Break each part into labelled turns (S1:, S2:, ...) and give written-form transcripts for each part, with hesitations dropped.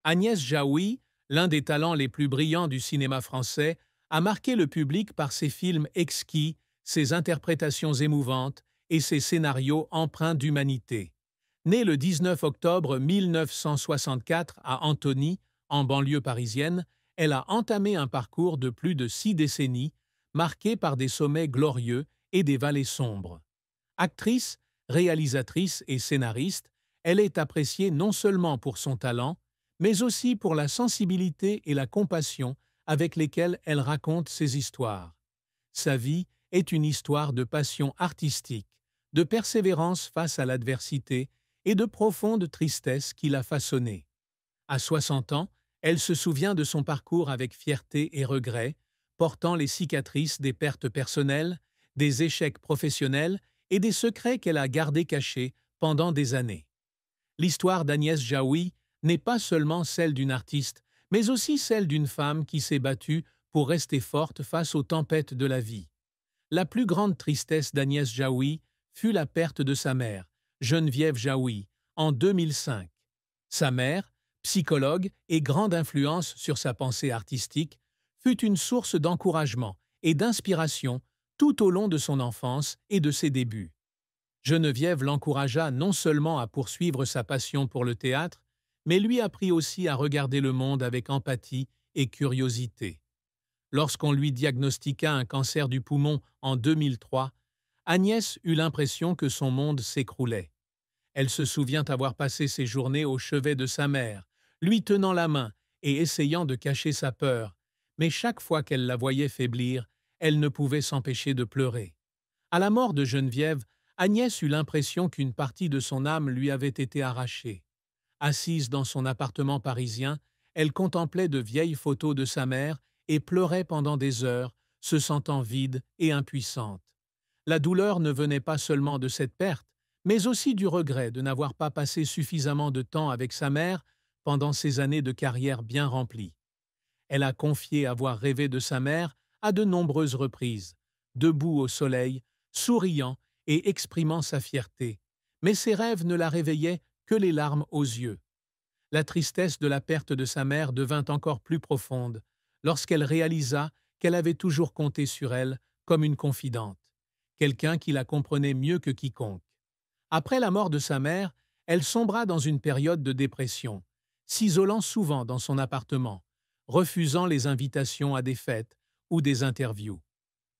S1: Agnès Jaoui, l'un des talents les plus brillants du cinéma français, a marqué le public par ses films exquis, ses interprétations émouvantes et ses scénarios empreints d'humanité. Née le 19 octobre 1964 à Antony, en banlieue parisienne, elle a entamé un parcours de plus de 6 décennies, marqué par des sommets glorieux et des vallées sombres. Actrice, réalisatrice et scénariste, elle est appréciée non seulement pour son talent, mais aussi pour la sensibilité et la compassion avec lesquelles elle raconte ses histoires. Sa vie est une histoire de passion artistique, de persévérance face à l'adversité et de profonde tristesse qui l'a façonnée. À 60 ans, elle se souvient de son parcours avec fierté et regret, portant les cicatrices des pertes personnelles, des échecs professionnels et des secrets qu'elle a gardés cachés pendant des années. L'histoire d'Agnès Jaoui n'est pas seulement celle d'une artiste, mais aussi celle d'une femme qui s'est battue pour rester forte face aux tempêtes de la vie. La plus grande tristesse d'Agnès Jaoui fut la perte de sa mère, Geneviève Jaoui, en 2005. Sa mère, psychologue et grande influence sur sa pensée artistique, fut une source d'encouragement et d'inspiration tout au long de son enfance et de ses débuts. Geneviève l'encouragea non seulement à poursuivre sa passion pour le théâtre, mais lui apprit aussi à regarder le monde avec empathie et curiosité. Lorsqu'on lui diagnostiqua un cancer du poumon en 2003, Agnès eut l'impression que son monde s'écroulait. Elle se souvient avoir passé ses journées au chevet de sa mère, lui tenant la main et essayant de cacher sa peur, mais chaque fois qu'elle la voyait faiblir, elle ne pouvait s'empêcher de pleurer. À la mort de Geneviève, Agnès eut l'impression qu'une partie de son âme lui avait été arrachée. Assise dans son appartement parisien, elle contemplait de vieilles photos de sa mère et pleurait pendant des heures, se sentant vide et impuissante. La douleur ne venait pas seulement de cette perte, mais aussi du regret de n'avoir pas passé suffisamment de temps avec sa mère pendant ces années de carrière bien remplies. Elle a confié avoir rêvé de sa mère à de nombreuses reprises, debout au soleil, souriant et exprimant sa fierté, mais ses rêves ne la réveillaient que les larmes aux yeux. La tristesse de la perte de sa mère devint encore plus profonde lorsqu'elle réalisa qu'elle avait toujours compté sur elle comme une confidente, quelqu'un qui la comprenait mieux que quiconque. Après la mort de sa mère, elle sombra dans une période de dépression, s'isolant souvent dans son appartement, refusant les invitations à des fêtes ou des interviews.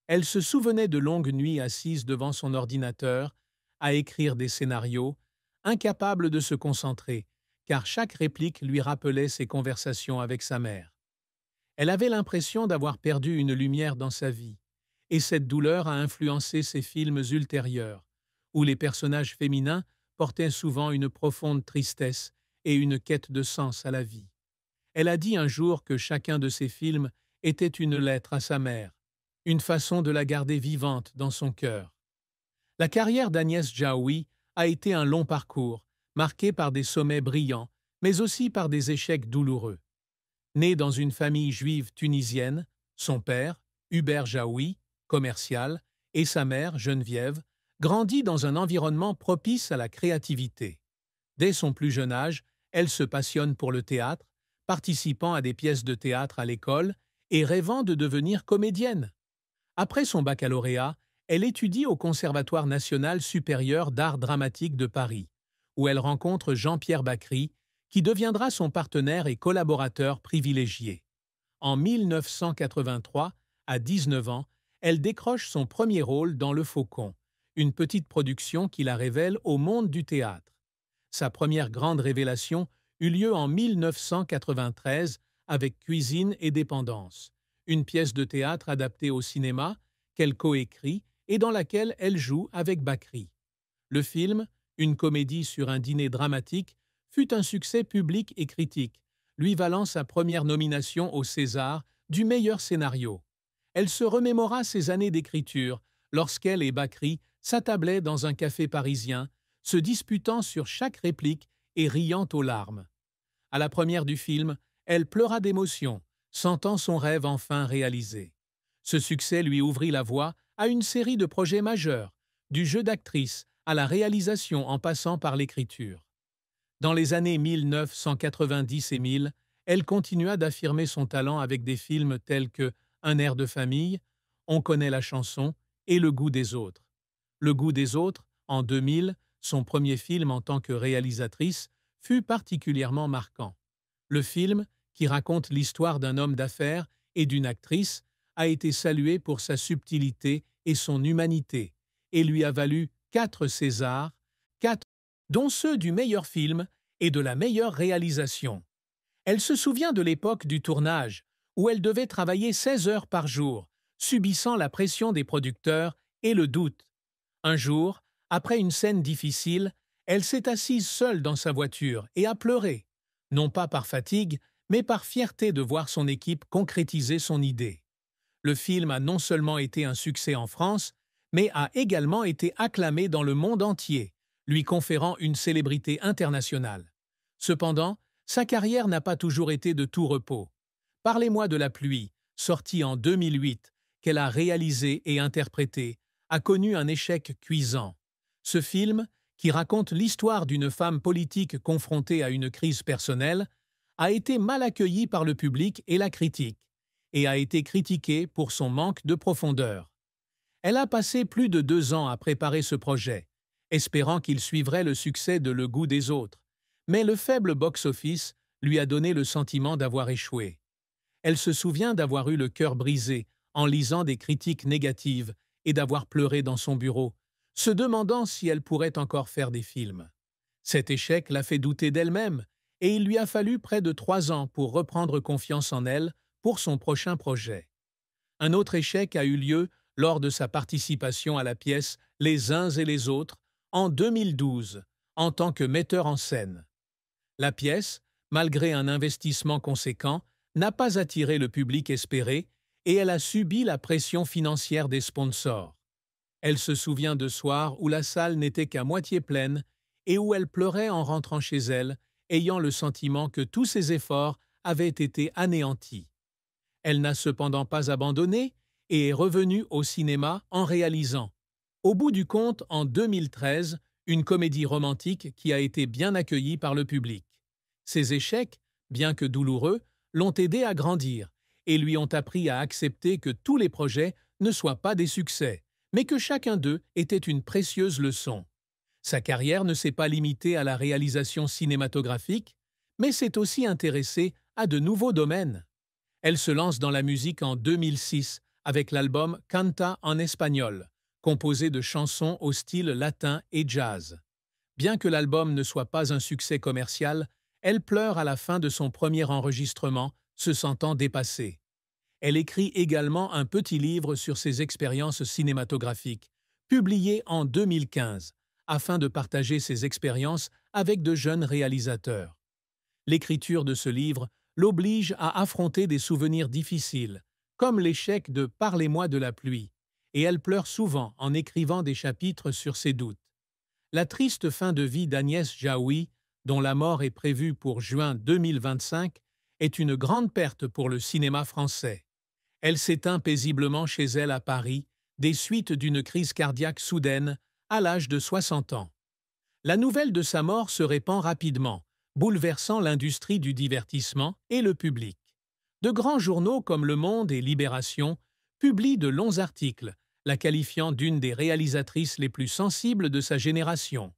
S1: Elle se souvenait de longues nuits assises devant son ordinateur, à écrire des scénarios, incapable de se concentrer, car chaque réplique lui rappelait ses conversations avec sa mère. Elle avait l'impression d'avoir perdu une lumière dans sa vie, et cette douleur a influencé ses films ultérieurs, où les personnages féminins portaient souvent une profonde tristesse et une quête de sens à la vie. Elle a dit un jour que chacun de ses films était une lettre à sa mère, une façon de la garder vivante dans son cœur. La carrière d'Agnès Jaoui a été un long parcours, marqué par des sommets brillants, mais aussi par des échecs douloureux. Née dans une famille juive tunisienne, son père, Hubert Jaoui, commercial, et sa mère, Geneviève, grandit dans un environnement propice à la créativité. Dès son plus jeune âge, elle se passionne pour le théâtre, participant à des pièces de théâtre à l'école et rêvant de devenir comédienne. Après son baccalauréat, elle étudie au Conservatoire national supérieur d'art dramatique de Paris, où elle rencontre Jean-Pierre Bacri, qui deviendra son partenaire et collaborateur privilégié. En 1983, à 19 ans, elle décroche son premier rôle dans Le Faucon, une petite production qui la révèle au monde du théâtre. Sa première grande révélation eut lieu en 1993 avec Cuisine et dépendance, une pièce de théâtre adaptée au cinéma qu'elle coécrit et dans laquelle elle joue avec Bacri. Le film, une comédie sur un dîner dramatique, fut un succès public et critique, lui valant sa première nomination au César du meilleur scénario. Elle se remémora ses années d'écriture lorsqu'elle et Bacri s'attablaient dans un café parisien, se disputant sur chaque réplique et riant aux larmes. À la première du film, elle pleura d'émotion, sentant son rêve enfin réalisé. Ce succès lui ouvrit la voie à une série de projets majeurs, du jeu d'actrice à la réalisation en passant par l'écriture. Dans les années 1990 et 1000, elle continua d'affirmer son talent avec des films tels que Un air de famille, On connaît la chanson et Le goût des autres. Le goût des autres, en 2000, son premier film en tant que réalisatrice, fut particulièrement marquant. Le film, qui raconte l'histoire d'un homme d'affaires et d'une actrice, a été salué pour sa subtilité et son humanité, et lui a valu 4 Césars, 4 dont ceux du meilleur film et de la meilleure réalisation. Elle se souvient de l'époque du tournage, où elle devait travailler 16 heures par jour, subissant la pression des producteurs et le doute. Un jour, après une scène difficile, elle s'est assise seule dans sa voiture et a pleuré, non pas par fatigue, mais par fierté de voir son équipe concrétiser son idée. Le film a non seulement été un succès en France, mais a également été acclamé dans le monde entier, lui conférant une célébrité internationale. Cependant, sa carrière n'a pas toujours été de tout repos. Parlez-moi de la pluie, sorti en 2008, qu'elle a réalisé et interprété, a connu un échec cuisant. Ce film, qui raconte l'histoire d'une femme politique confrontée à une crise personnelle, a été mal accueilli par le public et la critique, et a été critiqué pour son manque de profondeur. Elle a passé plus de 2 ans à préparer ce projet, espérant qu'il suivrait le succès de Le goût des autres, mais le faible box-office lui a donné le sentiment d'avoir échoué. Elle se souvient d'avoir eu le cœur brisé en lisant des critiques négatives et d'avoir pleuré dans son bureau, se demandant si elle pourrait encore faire des films. Cet échec l'a fait douter d'elle-même, et il lui a fallu près de 3 ans pour reprendre confiance en elle pour son prochain projet. Un autre échec a eu lieu lors de sa participation à la pièce Les uns et les autres en 2012, en tant que metteur en scène. La pièce, malgré un investissement conséquent, n'a pas attiré le public espéré et elle a subi la pression financière des sponsors. Elle se souvient de soirs où la salle n'était qu'à moitié pleine et où elle pleurait en rentrant chez elle, ayant le sentiment que tous ses efforts avaient été anéantis. Elle n'a cependant pas abandonné et est revenue au cinéma en réalisant, au bout du compte en 2013, une comédie romantique qui a été bien accueillie par le public. Ses échecs, bien que douloureux, l'ont aidé à grandir et lui ont appris à accepter que tous les projets ne soient pas des succès, mais que chacun d'eux était une précieuse leçon. Sa carrière ne s'est pas limitée à la réalisation cinématographique, mais s'est aussi intéressée à de nouveaux domaines. Elle se lance dans la musique en 2006 avec l'album Canta en espagnol, composé de chansons au style latin et jazz. Bien que l'album ne soit pas un succès commercial, elle pleure à la fin de son premier enregistrement, se sentant dépassée. Elle écrit également un petit livre sur ses expériences cinématographiques, publié en 2015, afin de partager ses expériences avec de jeunes réalisateurs. L'écriture de ce livre l'oblige à affronter des souvenirs difficiles, comme l'échec de Parlez-moi de la pluie, et elle pleure souvent en écrivant des chapitres sur ses doutes. La triste fin de vie d'Agnès Jaoui, dont la mort est prévue pour juin 2025, est une grande perte pour le cinéma français. Elle s'éteint paisiblement chez elle à Paris, des suites d'une crise cardiaque soudaine, à l'âge de 60 ans. La nouvelle de sa mort se répand rapidement, bouleversant l'industrie du divertissement et le public. De grands journaux comme Le Monde et Libération publient de longs articles, la qualifiant d'une des réalisatrices les plus sensibles de sa génération.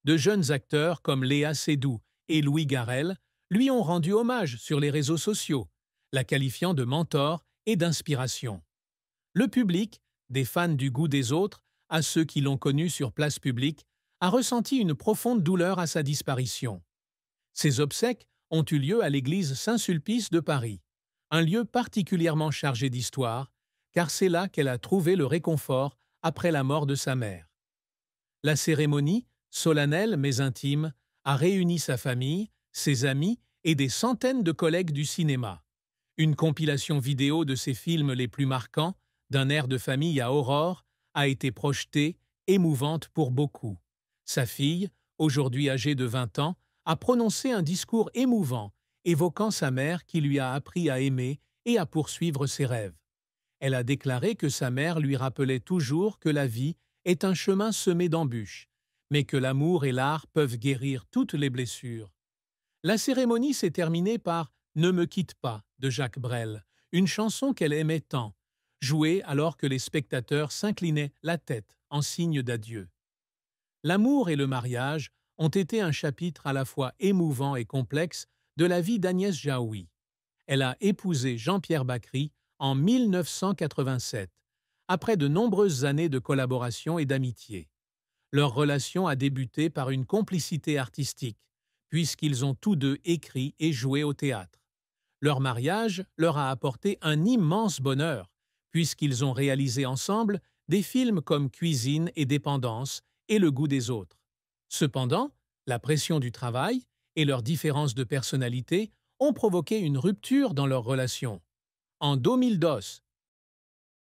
S1: De jeunes acteurs comme Léa Seydoux et Louis Garrel lui ont rendu hommage sur les réseaux sociaux, la qualifiant de mentor et d'inspiration. Le public, des fans du goût des autres à ceux qui l'ont connu sur place publique, a ressenti une profonde douleur à sa disparition. Ses obsèques ont eu lieu à l'église Saint-Sulpice de Paris, un lieu particulièrement chargé d'histoire, car c'est là qu'elle a trouvé le réconfort après la mort de sa mère. La cérémonie, solennelle mais intime, a réuni sa famille, ses amis et des centaines de collègues du cinéma. Une compilation vidéo de ses films les plus marquants, d'un air de famille à Aurore, a été projetée, émouvante pour beaucoup. Sa fille, aujourd'hui âgée de 20 ans, a prononcé un discours émouvant, évoquant sa mère qui lui a appris à aimer et à poursuivre ses rêves. Elle a déclaré que sa mère lui rappelait toujours que la vie est un chemin semé d'embûches, mais que l'amour et l'art peuvent guérir toutes les blessures. La cérémonie s'est terminée par Ne me quitte pas de Jacques Brel, une chanson qu'elle aimait tant, jouée alors que les spectateurs s'inclinaient la tête en signe d'adieu. L'amour et le mariage ont été un chapitre à la fois émouvant et complexe de la vie d'Agnès Jaoui. Elle a épousé Jean-Pierre Bacry en 1987, après de nombreuses années de collaboration et d'amitié. Leur relation a débuté par une complicité artistique, puisqu'ils ont tous deux écrit et joué au théâtre. Leur mariage leur a apporté un immense bonheur, puisqu'ils ont réalisé ensemble des films comme Cuisine et Dépendance et Le goût des autres. Cependant, la pression du travail et leurs différences de personnalité ont provoqué une rupture dans leur relation. En 2002,